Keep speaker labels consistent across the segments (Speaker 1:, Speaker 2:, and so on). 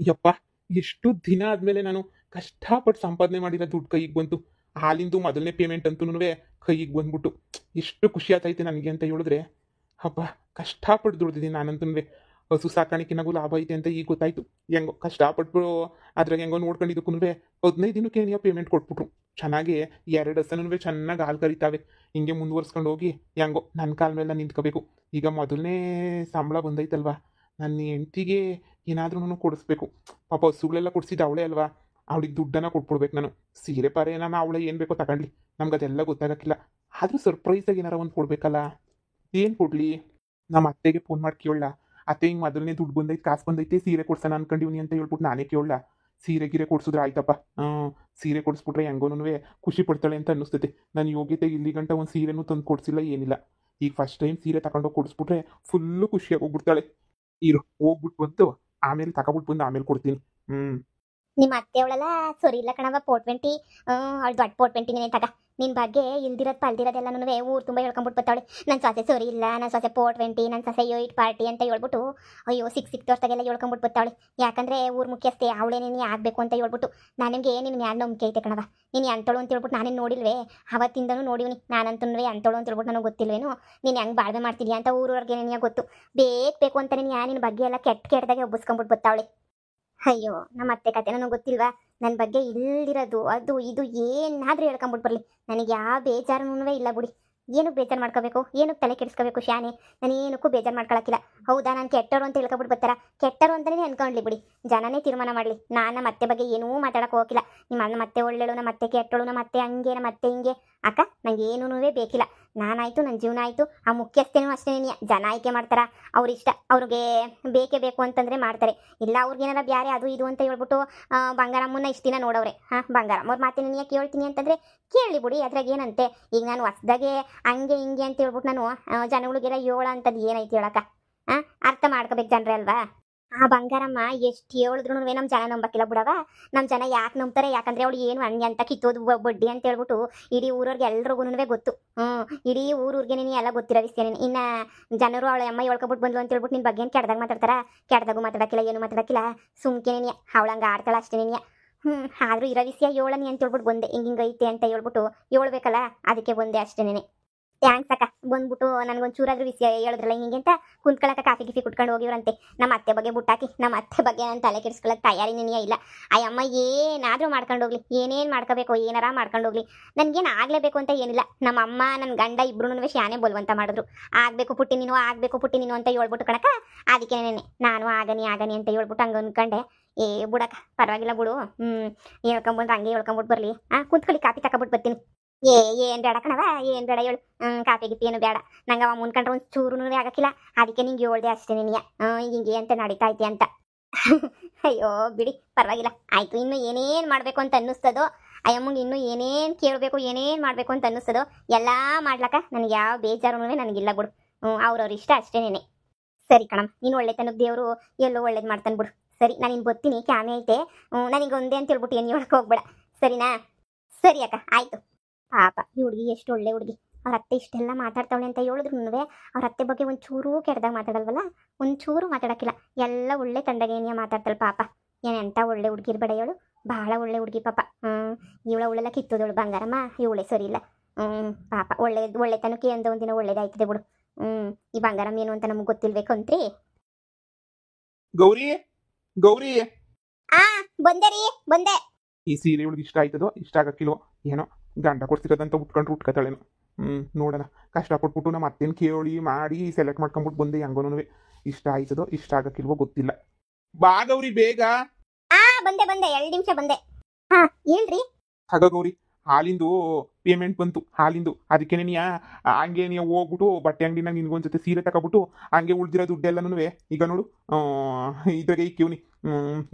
Speaker 1: ಯಪ್ಪ, ಎಷ್ಟು ದಿನ ಆದ್ಮೇಲೆ ನಾನು ಕಷ್ಟಪಟ್ಟು ಸಂಪಾದನೆ ಮಾಡಿರೋ ದುಡ್ಡು ಕೈಗೆ ಬಂತು. ಹಾಲಿಂದು ಮೊದಲನೇ ಪೇಮೆಂಟ್ ಅಂತೂ ಕೈಗೆ ಬಂದ್ಬಿಟ್ಟು ಎಷ್ಟು ಖುಷಿ ಆತೈತೆ ನನಗೆ ಅಂತ ಹೇಳಿದ್ರೆ, ಹಬ್ಬ, ಕಷ್ಟಪಟ್ಟು ದುಡ್ದಿದ್ದೀನಿ ನಾನಂತೂ. ಹಸು ಸಾಕಾಣಿಕೆನಾಗೂ ಲಾಭ ಐತೆ ಅಂತ ಈಗ ಗೊತ್ತಾಯ್ತು. ಹೆಂಗೋ ಕಷ್ಟಪಟ್ಟು ಅದ್ರಾಗ ಹೆಂಗೋ ನೋಡ್ಕೊಂಡಿದ್ದಕ್ಕೂ 15 ದಿನಕ್ಕೆ ಏನೋ ಪೇಮೆಂಟ್ ಕೊಟ್ಬಿಟ್ರು. ಚೆನ್ನಾಗಿ 2 ಹಸನೂ ಚೆನ್ನಾಗಿ ಹಾಲು ಕರಿತಾವೆ. ಹಿಂಗೆ ಮುಂದುವರ್ಸ್ಕೊಂಡು ಹೋಗಿ ಹೆಂಗೋ ನನ್ನ ಕಾಲ ಮೇಲೆ ನಾನು ನಿಂತ್ಕೋಬೇಕು. ಈಗ ಮೊದಲನೇ ಸಂಬಳ ಬಂದೈತಲ್ವಾ, ನನ್ನ ಹೆಂಡ್ತಿಗೆ ಏನಾದ್ರೂ ಕೊಡಿಸ್ಬೇಕು. ಪಾಪ ಹಸುಗಳೆಲ್ಲ ಕೊಡಿಸಿದ್ದು ಅವಳೇ ಅಲ್ವಾ, ಅವಳಿಗೆ ದುಡ್ಡನ್ನು ಕೊಟ್ಬಿಡ್ಬೇಕು ನಾನು. ಸೀರೆ ಪಾರೆ ನಾನು ಅವಳೇ ಏನು ಬೇಕೋ ತಗೊಂಡ್ಲಿ, ನಮ್ಗೆ ಅದೆಲ್ಲ ಗೊತ್ತಾಗಕ್ಕಿಲ್ಲ. ಆದರೂ ಸರ್ಪ್ರೈಸಾಗಿ ಏನಾರ ಒಂದು ಕೊಡ್ಬೇಕಲ್ಲ. ಏನು ಕೊಡ್ಲಿ? ನಮ್ಮ ಅತ್ತೆಗೆ ಫೋನ್ ಮಾಡಿ ಕೇಳಲ್ಲ. ಅತ್ತೆ ಹಿಂಗೆ ಮೊದಲನೇ ದುಡ್ಡು ಬಂದೈತೆ, ಕಾಸು ಬಂದೈತೆ, ಸೀರೆ ಕೊಡ್ಸೋಣ ಅನ್ಕೊಂಡಿವ್ನಿ ಅಂತ ಹೇಳ್ಬಿಟ್ಟು ನಾನೇ ಕೇಳಲ್ಲ. ಸೀರೆ ಗಿರೆ ಕೊಡ್ಸಿದ್ರೆ ಆಯ್ತಪ್ಪ. ಸೀರೆ ಕೊಡಿಸ್ಬಿಟ್ರೆ ಹೆಂಗೋನು ಖುಷಿ ಪಡ್ತಾಳೆ ಅಂತ ಅನ್ನಿಸ್ತೈತೆ. ನನ್ನ ಯೋಗ್ಯತೆ ಇಲ್ಲಿ ಗಂಟ ಒಂದು ಸೀರೆನೂ ತಂದು ಕೊಡಿಸಿಲ್ಲ, ಏನಿಲ್ಲ. ಈಗ ಫಸ್ಟ್ ಟೈಮ್ ಸೀರೆ ತಗೊಂಡೋಗಿ ಕೊಡಿಸ್ಬಿಟ್ರೆ ಫುಲ್ಲು ಖುಷಿಯಾಗಿ ಹೋಗ್ಬಿಡ್ತಾಳೆ. ಇರು, ಹೋಗ್ಬಿಟ್ಟು ಬಂದು ಆಮೇಲೆ ತಗೊಬಿಟ್ಟು ಬಂದು ಆಮೇಲೆ ಕೊಡ್ತೀನಿ.
Speaker 2: ನಿಮ್ಮ ಅತ್ತೆ ಅವಳೆಲ್ಲ ಸರಿ ಇಲ್ಲ ಕಣವ. 420 ಅವಳು ದೊಡ್ಡ 420ನೇ ತಗ. ನಿನ್ನ ಬಗ್ಗೆ ಇಲ್ದಿರೋದು ಪಲ್ದಿರೋದೆಲ್ಲನೂ ಊರು ತುಂಬ ಹೇಳ್ಕೊಂಬಿಟ್ಟು ಬರ್ತಾಳೆ. ನನ್ನ ಸೊಸೆ ಸರಿ ಇಲ್ಲ, ನನ್ನ ಸೊಸೆ 420, ನನ್ನ ಸೊಸೆ 8 ಪಾರ್ಟಿ ಅಂತ ಹೇಳ್ಬಿಟ್ಟು ಅಯ್ಯೋ ಸಿಕ್ಸ್ ವರ್ಷದಾಗೆಲ್ಲ ಹೇಳ್ಕೊಂಬಿಟ್ಟು ಬರ್ತಾಳೆ. ಯಾಕಂದರೆ ಊರು ಮುಖ್ಯಸ್ಥೆ ಅವಳೇ ನೀನು ಆಗಬೇಕು ಅಂತ ಹೇಳ್ಬಿಟ್ಟು. ನಾನು ನಿಮಗೆ ನಿನ್ನ ಮ್ಯಾಲ ನಂಬಿಕೆ ಐತೆ ಕಣವ. ನೀನು ಅಂತಳು ಅಂತ ಹೇಳ್ಬಿಟ್ಟು ನಾನೇನು ನೋಡಿಲ್ವೇ, ಅವತ್ತಿಂದನೂ ನೋಡಿವ್ನಿ ನಾನಂತೂ ಅಂತಳು ಅಂತ ಹೇಳ್ಬಿಟ್ಟು ನನಗೆ ಗೊತ್ತಿಲ್ವೇನು. ನೀನು ಹೆಂಗೆ ಬಾಳ್ವೆ ಮಾಡ್ತಿದ್ಯಾ ಅಂತ ಊರವ್ರಿಗೆ ನಿನಗೆ ಗೊತ್ತು. ಬೇಕು ಅಂತ ನೀನು ನಿನ್ನ ಬಗ್ಗೆ ಎಲ್ಲ ಕೆಟ್ಟದಾಗೆ ಒಬ್ಬಿಸ್ಕೊಂಬಿಟ್ಟು ಬರ್ತಾವಳೆ. ಅಯ್ಯೋ ನಮ್ಮ ಅತ್ತೆ ಕತೆ ನನಗೆ ಗೊತ್ತಿಲ್ವಾ. ನನ್ನ ಬಗ್ಗೆ ಇಲ್ದಿರೋದು ಅದು ಇದು ಏನಾದರೂ ಹೇಳ್ಕೊಂಬಿಟ್ಟು ಬರಲಿ, ನನಗೆ ಯಾವ ಬೇಜಾರೂ ಇಲ್ಲ ಬಿಡಿ. ಏನಕ್ಕೆ ಬೇಜಾರು ಮಾಡ್ಕೋಬೇಕು, ಏನಕ್ಕೆ ತಲೆ ಕೆಡಿಸ್ಕೋಬೇಕು ಶಾನೆ. ನಾನು ಏನಕ್ಕೂ ಬೇಜಾರು ಮಾಡ್ಕೊಳಕ್ಕಿಲ್ಲ. ಹೌದಾ, ನಾನು ಕೆಟ್ಟರು ಅಂತ ಹೇಳ್ಕೊಬಿಟ್ಟು ಬರ್ತಾರ. ಕೆಟ್ಟರು ಅಂತಲೇ ಅನ್ಕೊಂಡ್ಲಿ ಬಿಡಿ, ಜನನೇ ತೀರ್ಮಾನ ಮಾಡಲಿ. ನಾನು ನಮ್ಮ ಅತ್ತೆ ಬಗ್ಗೆ ಏನೂ ಮಾತಾಡೋಕೆ ಹೋಗಿಲ್ಲ. ನಿಮ್ಮ ಅಣ್ಣ ಮತ್ತೆ ಒಳ್ಳೆಳು, ನಮ್ಮ ಅತ್ತೆ ಕೆಟ್ಟಳು, ನಮ್ಮ ಅತ್ತೆ ಹಂಗೆ, ನಮ್ಮ ಅತ್ತೆ ಹಿಂಗೆ. ಅಕ್ಕ ನಂಗೆ ಏನೂ ಬೇಕಿಲ್ಲ. ನಾನಾಯಿತು, ನನ್ನ ಜೀವನ ಆಯಿತು. ಆ ಮುಖ್ಯಸ್ಥೇನೂ ಅಷ್ಟೇ, ಜನ ಆಯ್ಕೆ ಮಾಡ್ತಾರ. ಅವ್ರಿಷ್ಟ, ಅವ್ರಿಗೆ ಬೇಕೇ ಬೇಕು ಅಂತಂದರೆ ಮಾಡ್ತಾರೆ. ಇಲ್ಲ ಅವ್ರಿಗೇನಾರ ಬ್ಯಾರೆ ಅದು ಇದು ಅಂತ ಹೇಳ್ಬಿಟ್ಟು ಬಂಗಾರಮ್ಮನ ಇಷ್ಟು ದಿನ ನೋಡವ್ರೆ. ಬಂಗಾರಮ್ಮ ಅವ್ರ ಮಾತಿನ ನೀನು ಕೇಳ್ತೀನಿ ಅಂತಂದರೆ ಕೇಳಿ ಬಿಡಿ, ಅದ್ರಾಗ ಏನಂತೆ. ಈಗ ನಾನು ಹೊಸ್ದಾಗೆ ಹಂಗೆ ಹಿಂಗೆ ಅಂತ ಹೇಳ್ಬಿಟ್ಟು ನಾನು ಜನಗಳಿಗೆಲ್ಲ ಏಳ ಅಂತದ್ದು ಏನೈತಿ ಹೇಳಕ್ಕ. ಅರ್ಥ ಮಾಡ್ಕೋಬೇಕು ಜನರೇ ಅಲ್ವಾ. ಆ ಬಂಗಾರಮ್ಮ ಎಷ್ಟು ಹೇಳಿದ್ರು ನಮ್ಮ ಜನ ನಂಬಕ್ಕಿಲ್ಲ ಬಿಡವ. ನಮ್ಮ ಜನ ಯಾಕೆ ನಂಬ್ತಾರೆ, ಯಾಕಂದ್ರೆ ಅವಳು ಏನು ಹಂಗೆ ಅಂತ ಕಿತ್ತೋದು ಬಡ್ಡಿ ಅಂತ ಹೇಳ್ಬಿಟ್ಟು ಇಡೀ ಊರವ್ರಿಗೆ ಎಲ್ರಿಗೂ ಗೊತ್ತು. ಇಡೀ ಊರಿಗೆ ನೀನು ಎಲ್ಲ ಗೊತ್ತಿರೋ ವಿಷಯ. ನೀನು ಇನ್ನು ಜನರು ಅವಳ ಅಮ್ಮ ಹೇಳ್ಕೊಬಿಟ್ಟು ಬಂದ್ಲು ಅಂತ ಹೇಳ್ಬಿಟ್ಟು ನಿನ್ನ ಬಗ್ಗೆ ಏನು ಕೆಡ್ದಾಗ ಮಾತಾಡ್ತಾರ. ಕೆಡ್ದಾಗೂ ಮಾತಾಡಕ್ಕಿಲ್ಲ, ಏನು ಮಾತಾಡಕ್ಕಿಲ್ಲ. ಸುಮ್ಕೆ ಅವಳಂಗೆ ಆಡ್ತಾಳ ಅಷ್ಟೇ ನೀನು. ಆದರೂ ಇರೋ ವಿಷಯ ಹೇಳನಿ ಅಂತ ಹೇಳ್ಬಿಟ್ಟು ಬಂದೆ. ಹಿಂಗೆ ಐತೆ ಅಂತ ಹೇಳ್ಬಿಟ್ಟು ಹೇಳ್ಬೇಕಲ್ಲ, ಅದಕ್ಕೆ ಬಂದೆ ಅಷ್ಟೇನೆ. ಥ್ಯಾಂಕ್ಸ್ ಅಕ್ಕ. ಬಂದ್ಬಿಟ್ಟು ನನಗೊಂದು ಚೂರಾದ್ರೂ ವಿಷಯ ಹೇಳಿದ್ರಲ್ಲ ಹಿಂಗೆ ಅಂತ ಕುಂತ್ಕೊಳ್ಳೋಕೆ ಕಾಫಿ ಗಿಫಿ ಕುಟ್ಕೊಂಡು ಹೋಗಿವ್ರಂತೆ. ನಮ್ಮ ಅತ್ತೆ ಬಗ್ಗೆ ಬುಟ್ಟಾಕಿ, ನಮ್ಮ ಅತ್ತೆ ಬಗ್ಗೆ ನಾನು ತಲೆ ಕೆಡಿಸ್ಕೊಳ್ಳೋಕೆ ತಯಾರಿ ನನಗೆ ಇಲ್ಲ. ಅಯ್ಯಮ್ಮ ಏನಾದರೂ ಮಾಡ್ಕೊಂಡು ಹೋಗ್ಲಿ, ಏನೇನು ಮಾಡ್ಕೋಬೇಕು ಏನಾರ ಮಾಡ್ಕೊಂಡು ಹೋಗ್ಲಿ, ನನಗೇನು ಆಗಲೇಬೇಕು ಅಂತ ಏನಿಲ್ಲ. ನಮ್ಮ ಅಮ್ಮ ನನ್ನ ಗಂಡ ಇಬ್ರು ಶಾನೆ ಬೋಲ್ವಂತ ಮಾಡಿದ್ರು. ಆಗಬೇಕು ಪುಟ್ಟಿ ನೀನು, ಆಗಬೇಕು ಪುಟ್ಟಿ ನೀನು ಅಂತ ಹೇಳ್ಬಿಟ್ಟು ಕಣಕ. ಅದಕ್ಕೆ ನಾನು ಆಗನಿ ಅಂತ ಹೇಳ್ಬಿಟ್ಟು ಹಂಗೆ ಅಂದ್ಕೊಂಡೆ. ಬುಡಕ್ಕ ಪರವಾಗಿಲ್ಲ ಬಿಡು. ಹೇಳ್ಕೊಂಬಂದ್ರೆ ಹಂಗೆ ಹೇಳ್ಕೊಂಬಿಟ್ಟು ಬರಲಿ. ಕುಂತ್ಕೊಳ್ಳಿ, ಕಾಫಿ ತಗೊಬಿಟ್ಟು ಬರ್ತೀನಿ. ಏನ್ ಬೇಡ ಕಣವ, ಏನ್ ಬೇಡ ಹೇಳು. ಕಾಫಿ ಗಿಫಿ ಏನು ಬೇಡ. ನಂಗೆ ಅವ ಮುಂದ್ಕೊಂಡ್ರೆ ಒಂದು ಚೂರು ಆಗಕ್ಕಿಲ್ಲ. ಅದಕ್ಕೆ ನಿಂಗೆ ಹೇಳ್ದೆ ಅಷ್ಟೇ ನಿನಗೆ. ಹಿಂಗೆ ಅಂತ ನಡೀತಾ ಐತಿ ಅಂತ. ಅಯ್ಯೋ ಬಿಡಿ, ಪರವಾಗಿಲ್ಲ ಆಯ್ತು. ಇನ್ನು ಏನೇನು ಮಾಡಬೇಕು ಅಂತ ಅನ್ನಿಸ್ತದೋ, ಅಯ್ಯಮ್ಮಂಗೆ ಇನ್ನೂ ಏನೇನು ಕೇಳಬೇಕು ಏನೇನು ಮಾಡಬೇಕು ಅಂತ ಅನ್ನಿಸ್ತದೋ ಎಲ್ಲ ಮಾಡ್ಲಕ್ಕ ನನಗೆ ಯಾವ ಬೇಜಾರೂ ನನಗಿಲ್ಲ ಬಿಡು. ಅವ್ರವ್ರ ಇಷ್ಟ ಅಷ್ಟೇನೇನೆ. ಸರಿ ಕಣಮ್ಮ, ನೀನು ಒಳ್ಳೆತನಕ್ಕೆ ದೇವರು ಎಲ್ಲೋ ಒಳ್ಳೇದು ಮಾಡ್ತಾನೆ ಬಿಡು. ಸರಿ, ನಾನು ಇನ್ನು ಬರ್ತೀನಿ, ಕ್ಯಾಮೆ ಐತೆ. ನನಗೆ ಒಂದೇ ಅಂತ ಹೇಳ್ಬಿಟ್ಟು ಏನು ಹೇಳಕ್ಕೆ ಹೋಗ್ಬೇಡ, ಸರಿನಾ? ಸರಿ ಅಕ್ಕ, ಆಯಿತು. ಪಾಪ ಈ ಹುಡುಗಿ ಎಷ್ಟು ಒಳ್ಳೆ ಹುಡುಗಿ. ಅವ್ರ ಅತ್ತೆ ಇಷ್ಟೆಲ್ಲ ಮಾತಾಡ್ತಾವಳೆ ಅಂತ ಹೇಳಿದ್ರು ಅವ್ರ ಅತ್ತೆ ಬಗ್ಗೆ ಒಂದು ಚೂರು ಕೆಡ್ದಾಗ ಮಾತಾಡಲ್ವಲ್ಲ, ಒಂದು ಚೂರು ಮಾತಾಡೋಕ್ಕಿಲ್ಲ. ಎಲ್ಲ ಒಳ್ಳೆ ತಂದಾಗ ಏನಿಯ ಮಾತಾಡ್ತಾಳೆ ಪಾಪ. ಎಂಥ ಒಳ್ಳೆ ಹುಡುಗಿ ಇರ್ಬೇಡ ಹೇಳು, ಭಾಳ ಒಳ್ಳೆ ಹುಡುಗಿ ಪಾಪ. ಇವಳೆಲ್ಲ ಕಿತ್ತೋದಳು ಬಂಗಾರಮ್ಮ, ಇವಳೆ ಸರಿ ಇಲ್ಲ. ಪಾಪ ಒಳ್ಳೆತನಕ್ಕೆ ಎಂದ ಒಂದಿನ ಒಳ್ಳೇದಾಯ್ತದೆ ಬಿಡು. ಈ ಬಂಗಾರಮ್ಮ ಏನು ಅಂತ ನಮ್ಗೆ ಗೊತ್ತಿಲ್ಬೇಕಂತ್ರಿ.
Speaker 1: ಗೌರಿ, ಗೌರಿ,
Speaker 2: ಬಂದೆ ರೀ, ಬಂದೆ.
Speaker 1: ಈ ಸೀರೆ ಇವಳಿಗೆ ಇಷ್ಟ ಆಯ್ತದೋ ಇಷ್ಟ ಆಗಕ್ಕಿಲ್ವೋ ಏನೋ, ಗಂಡ ಕೊಡ್ತಿರೋದಂತ ಉಟ್ಕೊಂಡ್ರೆ ಉಟ್ಕೊತಾಳೇನು. ನೋಡೋಣ. ಕಷ್ಟಪಟ್ಬಿಟ್ಟು ನಮ್ಮ ಅತ್ತೇನು ಕೇಳಿ ಮಾಡಿ ಸೆಲೆಕ್ಟ್ ಮಾಡ್ಕೊಂಬಿಟ್ಟು ಬಂದೆ. ಹೆಂಗೋನು ಇಷ್ಟ ಆಯ್ತದೋ ಇಷ್ಟ ಆಗಕ್ಕಿಲ್ವೋ ಗೊತ್ತಿಲ್ಲ. ಬಾ ಗೌರಿ ಬೇಗ.
Speaker 2: ಬಂದೆ 2 ನಿಮಿಷ ಬಂದೆ. ಹೇಳ್ರಿ.
Speaker 1: ಹಾಗ ಗೌರಿ, ಹಾಲಿಂದು ಪೇಮೆಂಟ್ ಬಂತು, ಹಾಲಿಂದು. ಅದಕ್ಕೆ ನೀ ಹಂಗೆ ನೀವು ಹೋಗ್ಬಿಟ್ಟು ಬಟ್ಟೆ ಅಂಗಡಿನಾಗ ನಿನ್ಗೊಂದ್ಸತಿ ಸೀರೆ ತಗೊಬಿಟ್ಟು ಹಂಗೆ ಉಳ್ದಿರೋ ದುಡ್ಡೆಲ್ಲನೂ ಈಗ ನೋಡು ಇದ್ರಾಗೆ ಇಕ್ಕಿವ್ನಿ.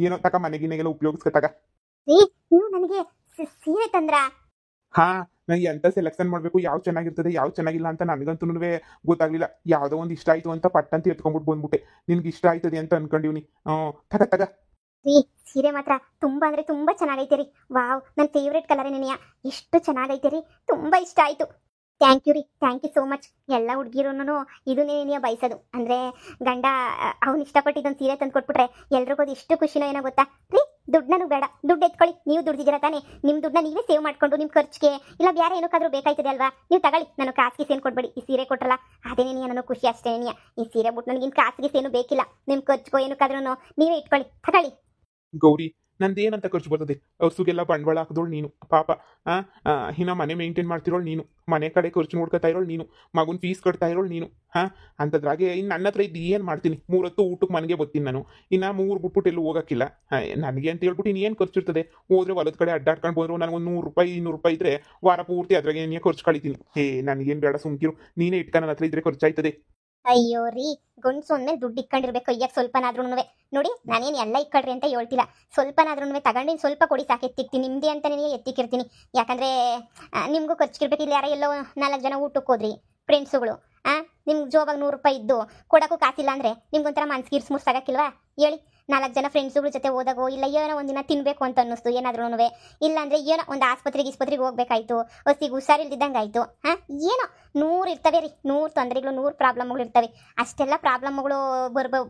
Speaker 1: ಏನೋ ತಕ ಮನೆಗಿನೆಗೆಲ್ಲ ಉಪಯೋಗಿಸ್ಕೊತಾಗ.
Speaker 2: ನೀವು ನನಗೆ ಸೀರೆ ತಂದ್ರ?
Speaker 1: ನನಗೆ ಎಂತ ಸೆಲೆಕ್ಷನ್ ಮಾಡಬೇಕು, ಯಾವ ಚೆನ್ನಾಗಿರ್ತದೆ ಯಾವ ಚೆನ್ನಾಗಿಲ್ಲ ಅಂತ ನನಗಂತೂ ಗೊತ್ತಾಗ್ಲಿಲ್ಲ. ಯಾವುದೋ ಒಂದು ಇಷ್ಟ ಆಯ್ತು ಅಂತ ಪಟ್ಟಂತ ಎತ್ಕೊಂಡ್ಬಿಟ್ಟು ಬಂದ್ಬಿಟ್ಟೆ. ನಿನ್ಗೆ ಇಷ್ಟ ಆಯ್ತದೆ ಅಂತ ಅನ್ಕೊಂಡಿವ್ನಿ. ತಗ
Speaker 2: ಸೀರೆ ಮಾತ್ರ ತುಂಬಾ ಅಂದ್ರೆ ತುಂಬಾ ಚೆನ್ನಾಗೈತೆ ರೀ. ವಾವ್, ನನ್ನ ಫೇವ್ರೇಟ್ ಕಲರ್ ನೆನೆಯ. ಎಷ್ಟು ಚೆನ್ನಾಗೈತೆ ರೀ, ತುಂಬಾ ಇಷ್ಟ ಆಯ್ತು. ಥ್ಯಾಂಕ್ ಯು ರೀ, ಥ್ಯಾಂಕ್ ಯು ಸೋ ಮಚ್. ಎಲ್ಲ ಹುಡುಗಿರೂ ಇದನ್ನೇ ಬಯಸೋದು ಅಂದರೆ ಗಂಡ ಅವ್ನು ಇಷ್ಟಪಟ್ಟಿದ್ದೊಂದು ಸೀರೆ ತಂದು ಕೊಟ್ಬಿಟ್ರೆ ಎಲ್ರಿಗೂ ಅದು ಎಷ್ಟು ಖುಷಿನೋ ಏನೋ ಗೊತ್ತಾ ರೀ. ದುಡ್ಡನ್ನು ಬೇಡ, ದುಡ್ಡು ಎತ್ಕೊಳ್ಳಿ, ನೀವು ದುಡ್ದಿದ್ದೀರಾ ತಾನೇ, ನಿಮ್ಮ ದುಡ್ಡನ್ನ ನೀವೇ ಸೇವ್ ಮಾಡ್ಕೊಂಡು ನಿಮ್ಮ ಖರ್ಚಿಗೆ ಇಲ್ಲ ಬೇರೆ ಏನಕ್ಕಾದ್ರೂ ಬೇಕಾಯ್ತದೆ ಅಲ್ವಾ, ನೀವು ತಗೊಳ್ಳಿ. ನಾನು ಕಾಸಿಗೆ ಸೇನು ಕೊಡ್ಬೇಡಿ, ಈ ಸೀರೆ ಕೊಟ್ರಲ್ಲ ಅದೇನೇ ನನಗೆ ಖುಷಿ ಅಷ್ಟೇನೇ. ಈ ಸೀರೆ ಬಿಟ್ಟು ನನಗಿನ್ ಕಾಸಿಗೆ ಸೇನು ಬೇಕಿಲ್ಲ, ನಿಮ್ಮ ಖರ್ಚಿಗೋ ಏನಕ್ಕಾದ್ರೂ ನೀವೇ ಇಟ್ಕೊಳ್ಳಿ, ತಗೊಳ್ಳಿ.
Speaker 1: ಗೌರಿ, ನಂದೇನಂತ ಖರ್ಚು ಬರ್ತದೆ? ಹಸುಗೆಲ್ಲ ಬಂಡವಾಳ ಹಾಕಿದೋಳು ನೀನು ಪಾಪ. ಇನ್ನ ಮನೆ ಮೇಂಟೈನ್ ಮಾಡ್ತಿರೋಳು ನೀನು, ಮನೆ ಕಡೆ ಖರ್ಚು ನೋಡ್ಕೊತಾ ಇರೋಳು ನೀನು, ಮಗುನ ಫೀಸ್ ಕಟ್ತಾ ಇರೋಳು ನೀನು. ಅಂಥದ್ರಾಗೆ ಇನ್ನು ನನ್ನ ಹತ್ರ ಇದ್ದು ಏನು ಮಾಡ್ತೀನಿ? 3 ಹೊತ್ತು ಊಟಕ್ಕೆ ಮನೆಗೆ ಬರ್ತೀನಿ ನಾನು, ಇನ್ನು 3 ಬಿಟ್ಬಿಟ್ಟು ಎಲ್ಲೂ ಹೋಗೋಕ್ಕಿಲ್ಲ. ನನಗೆ ಅಂತ ಹೇಳ್ಬಿಟ್ಟು ಇನ್ನೇನು ಖರ್ಚಿರ್ತದೆ? ಹೋದ್ರೆ ಹೊಲದ ಕಡೆ ಅಡ್ಡಾಡ್ಕೊಂಡು ಬಂದರು ನನಗೊಂದು 100 ರೂಪಾಯಿ 200 ರೂಪಾಯಿ ಇದ್ದರೆ ವಾರ ಪೂರ್ತಿ ಅದ್ರಾಗೆ ನೀನು ಖರ್ಚು ಕಳಿತೀನಿ. ನನಗೇನು ಬೇಡ, ಸುಮ್ಕಿರು. ನೀನೇ ಇಟ್ಕ, ನನ್ನ ಹತ್ರ ಇದ್ರೆ ಖರ್ಚಾಯ್ತದೆ.
Speaker 2: ಅಯ್ಯೋ ರೀ, ಗಂಡ್ಸು ಅಂದ್ಮೇಲೆ ದುಡ್ಡು ಇಕ್ಕೊಂಡಿರ್ಬೇಕು ಕೈಯಾಗ ಸ್ವಲ್ಪನಾದ್ರೂ. ನೋಡಿ, ನಾನೇನು ಎಲ್ಲ ಇಕ್ಕಳ್ರಿ ಅಂತ ಹೇಳ್ತಿಲ್ಲ, ಸ್ವಲ್ಪನಾದ್ರೂ ತಗೊಂಡು ಸ್ವಲ್ಪ ಕೊಡಿ ಸಾಕು, ಎತ್ತಿಕ್ತೀನಿ. ನಿಮ್ಮದೇ ಅಂತಲೇ ಎತ್ತಿಕ್ಕಿರ್ತೀನಿ. ಯಾಕಂದರೆ ನಿಮಗೂ ಖರ್ಚಿರ್ಬೇಕು. ಇಲ್ಲಿ ಯಾರೋ ಎಲ್ಲೋ 4 ಜನ ಊಟಕ್ಕೆ ಹೋದ್ರಿ ಫ್ರೆಂಡ್ಸುಗಳು, ನಿಮ್ಗೆ ಜೋಬಾಗ 100 ರೂಪಾಯಿ ಇದ್ದು ಕೊಡೋಕ್ಕೂ ಕಾಸಿಲ್ಲ ಅಂದರೆ ನಿಮ್ಗೊಂಥರ ಮನ್ಸಿಗೆ ಇರ್ಸ್ಮುರ್ಸ್ ಆಗೋಕ್ಕಿಲ್ವಾ ಹೇಳಿ? 4 ಜನ ಫ್ರೆಂಡ್ಸುಗಳ ಜೊತೆ ಹೋದಾಗೋ ಇಲ್ಲ ಏನೋ ಒಂದಿನ ತಿನ್ನಬೇಕು ಅಂತ ಅನ್ನಿಸ್ತು ಏನಾದ್ರೂ, ಇಲ್ಲಾಂದರೆ ಏನೋ ಒಂದು ಆಸ್ಪತ್ರೆಗೆ ಹೋಗ್ಬೇಕಾಯ್ತು, ಹೊಸಿಗೆ ಹುಷಾರಿಲ್ದಿದ್ದಂಗೆ ಆಯಿತು, ಏನೋ 100 ಇರ್ತವೆ ರೀ, 100 ತೊಂದರೆಗಳು, 100 ಪ್ರಾಬ್ಲಮ್ಗಳು ಇರ್ತವೆ. ಅಷ್ಟೆಲ್ಲ ಪ್ರಾಬ್ಲಮ್ಗಳು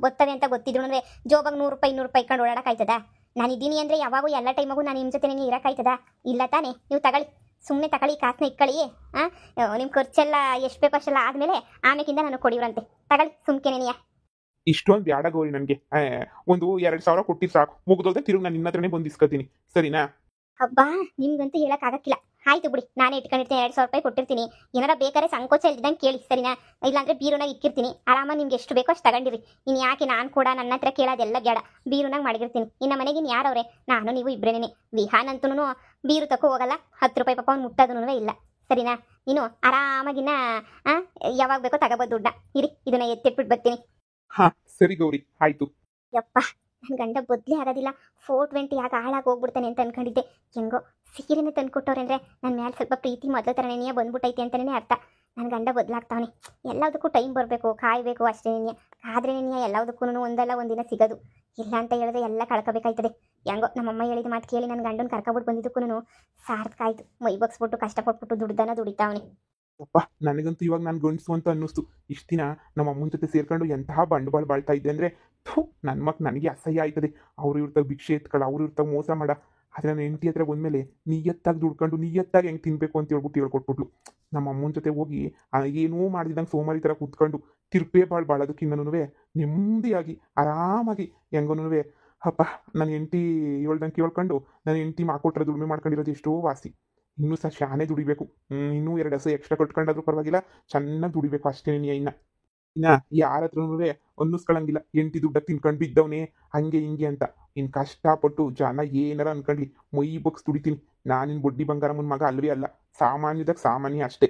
Speaker 2: ಬರ್ತವೆ ಅಂತ ಗೊತ್ತಿದ್ರು ಜೋಬಾಗ 100 ರೂಪಾಯಿ 200 ರೂಪಾಯಿ ಇಟ್ಕೊಂಡು ಓಡಾಡೋಕ್ಕಾಯ್ತದ? ನಾನು ಇದ್ದೀನಿ ಅಂದರೆ ಯಾವಾಗೂ ಎಲ್ಲ ಟೈಮಾಗೂ ನಾನು ನಿಮ್ಮ ಜೊತೆ ಇರೋಕ್ಕಾಯ್ತದ? ಇಲ್ಲ ತಾನೇ? ನೀವು ತಗೊಳ್ಳಿ, ಸುಮ್ಮನೆ ತಗೊಳ್ಳಿ, ಕಾಸನ್ನ ಇಟ್ಕೊಳ್ಳಿ. ನಿಮ್ಮ ಖರ್ಚೆಲ್ಲ ಎಷ್ಟು ಬೇಕೋ ಅಷ್ಟೆಲ್ಲ ಆದಮೇಲೆ ಆಮೇಕಿಂದ ನಾನು ಕೊಡಿವ್ರಂತೆ, ತಗೊಳ್ಳಿ ಸುಮ್ಕೆನೆಯ.
Speaker 1: ಇಷ್ಟೊಂದು ಬ್ಯಾಡ ಗೌರಿ, ನನಗೆ ಒಂದು 2,000 ಕೊಟ್ಟಿದ್ದು ಸಾಕು, ಮುಗಿದೋದೆ. ತಿರುಗಿ ನಾನು ನಿನ್ನ ಹತ್ರನೇ ಬಂದು ಇಸ್ಕೊತೀನಿ, ಸರಿನಾ?
Speaker 2: ಹಬ್ಬಾ, ನಿಮ್ಗಂತೂ ಹೇಳೋಕ್ಕಾಗಕ್ಕಿಲ್ಲ. ಆಯ್ತು ಬಿಡಿ, ನಾನೇ ಇಟ್ಕೊಂಡಿರ್ತೀನಿ, 2,000 ರೂಪಾಯಿ ಕೊಟ್ಟಿರ್ತೀನಿ. ಏನಾರ ಬೇಕಾದ್ರೆ ಸಂಕೋಚ ಇಲ್ದಂಗೆ ಕೇಳಿ, ಸರಿನಾ? ಇಲ್ಲಾಂದ್ರೆ ಬೀರುನಾಗ ಇಕ್ಕಿರ್ತೀನಿ, ಆರಾಮಾಗಿ ನಿಮ್ಗೆ ಎಷ್ಟು ಬೇಕೋ ಅಷ್ಟು ತಗೊಂಡಿರಿ. ಇನ್ನು ಯಾಕೆ ನಾನು ಕೂಡ ನನ್ನ ಹತ್ರ ಕೇಳೋದೆಲ್ಲ ಬೇಡ, ಬೀರುನಾಗ ಮಾಡಿರ್ತೀನಿ. ಇನ್ನು ಮನೆಗೆ ಇನ್ನು ಯಾರವ್ರೆ? ನಾನು ನೀವು ಇಬ್ಬರೇನೆ. ವಿಹಾನ್ ಅಂತೂ ಬೀರು ತಕೋ ಹೋಗಲ್ಲ, 10 ರೂಪಾಯಿ ಪಾಪ ಅವ್ನು ಮುಟ್ಟೋದೂ ಇಲ್ಲ, ಸರಿನಾ? ನೀನು ಆರಾಮಾಗಿನ ಯಾವಾಗ ಬೇಕೋ ತಗೋಬೋದು ದುಡ್ಡ. ಇರಿ, ಇದನ್ನ ಎತ್ತಿಟ್ಬಿಟ್ಟು ಬರ್ತೀನಿ.
Speaker 1: ಸರಿ ಗೌರಿ, ಆಯ್ತು.
Speaker 2: ಯಪ್ಪ, ನನ್ನ ಗಂಡ ಬದಲೇ ಆಗೋದಿಲ್ಲ. 420 ಯಾಕೆ ಹಾಳಾಗಿ ಹೋಗ್ಬಿಡ್ತಾನೆ ಅಂತ ಅನ್ಕೊಂಡಿದ್ದೆ. ಹೆಂಗೋ ಸೀರೆನೇ ತಂದುಕೊಟ್ಟವ್ರೆ ಅಂದರೆ ನನ್ನ ಮೇಲೆ ಸ್ವಲ್ಪ ಪ್ರೀತಿ ಮೊದಲ ಥರನೇ ಬಂದ್ಬಿಟ್ಟೈತೆ ಅಂತಲೇ ಅರ್ಥ. ನನ್ನ ಗಂಡ ಬದಲಾಗ್ತಾವನೆ. ಎಲ್ಲದಕ್ಕೂ ಟೈಮ್ ಬರಬೇಕು, ಕಾಯಬೇಕು ಅಷ್ಟೇ. ಆದ್ರೆ ಎಲ್ಲದಕ್ಕೂ ಒಂದಲ್ಲ ಒಂದಿನ ಸಿಗೋದು. ಇಲ್ಲ ಅಂತ ಹೇಳಿದ್ರೆ ಎಲ್ಲ ಕಳ್ಕೋಬೇಕಾಯ್ತದೆ. ಹೆಂಗೋ ನಮ್ಮಮ್ಮ ಹೇಳಿದ ಮಾತು ಕೇಳಿ ನನ್ನ ಗಂಡನ ಕರ್ಕೊಬಿಟ್ಟು ಬಂದಿದ್ದಕ್ಕೂ ಸಾರ್ಥಕ ಆಯಿತು. ಮೈ ಬಗ್ಸ್ಬಿಟ್ಟು ಕಷ್ಟಪಟ್ಬಿಟ್ಟು ದುಡಿತಾವನೆ.
Speaker 1: ಅಪ್ಪ, ನನಗಂತೂ ಇವಾಗ ನಾನು ಗಂಡಸು ಅಂತ ಅನ್ನಿಸ್ತು. ಇಷ್ಟು ದಿನ ನಮ್ಮ ಅಮ್ಮನ ಜೊತೆ ಸೇರ್ಕೊಂಡು ಎಂತಹ ಬಂಡವಾಳ ಬಾಳ್ತಾ ಇದ್ದೆ ಅಂದರೆ, ನನ್ನ ಮಕ್ಕ ನನಗೆ ಅಸಹ್ಯ ಆಯ್ತದೆ. ಅವ್ರು ಇರ್ತಾಗ ಭಿಕ್ಷೆ ಎತ್ಕೊಳ್ಳ, ಅವ್ರು ಇರ್ತಾಗ ಮೋಸ ಮಾಡ. ಆದರೆ ನನ್ನ ಹೆಂಡತಿ ಹತ್ರ ಬಂದಮೇಲೆ ನಿಯತ್ತಾಗಿ ದುಡ್ಕೊಂಡು ನಿಯತ್ತಾಗಿ ಹೆಂಗೆ ತಿನ್ನಬೇಕು ಅಂತ ಹೇಳ್ಕೊಟ್ಬಿಟ್ಲು. ನಮ್ಮ ಅಮ್ಮನ ಜೊತೆ ಹೋಗಿ ಏನೂ ಮಾಡಿದಂಗೆ ಸೋಮಾರಿ ಥರ ಕೂತ್ಕೊಂಡು ತಿರುಪೇ ಬಾಳೋದಕ್ಕಿನ್ನೂ ನೆಮ್ಮದಿಯಾಗಿ ಆರಾಮಾಗಿ ಹೆಂಗನೂ ಅಪ್ಪ ನನ್ನ ಹೆಂಡತಿ ಹೇಳ್ದಂಗೆ ಕೇಳ್ಕೊಂಡು ನನ್ನ ಹೆಂಡತಿ ಮಾಕೊಟ್ರೆ ದುಡಿಮೆ ಮಾಡ್ಕೊಂಡಿರೋದು ಎಷ್ಟೋ ವಾಸಿ. ಇನ್ನೂ ಸಹ ಶಾನೆ ದುಡಿಬೇಕು. ಇನ್ನೂ 2 ಹಸು ಎಕ್ಸ್ಟ್ರಾ ಕಟ್ಕೊಂಡಾದ್ರೂ ಪರವಾಗಿಲ್ಲ, ಚೆನ್ನಾಗಿ ದುಡಿಬೇಕು ಅಷ್ಟೇ. ಇನ್ನು ಯಾರ ಹತ್ರನೂ ಅನ್ನಿಸ್ಕೊಳ್ಳಂಗಿಲ್ಲ ಹೆಂಡತಿ ದುಡ್ಡ ತಿನ್ಕೊಂಡು ಬಿದ್ದವನೇ ಹಂಗೆ ಹಿಂಗೆ ಅಂತ. ಇನ್ನು ಕಷ್ಟಪಟ್ಟು ಜನ ಏನಾರ ಅನ್ಕೊಂಡ್ಲಿ, ಮೈ ಬಗ್ಸ್ ದುಡಿತೀನಿ. ನಾನಿನ್ ಬಡ್ಡಿ ಬಂಗಾರಮ್ಮನ ಮಗ ಅಲ್ವೇ ಅಲ್ಲ, ಸಾಮಾನ್ಯದಾಗ ಸಾಮಾನ್ಯ ಅಷ್ಟೇ.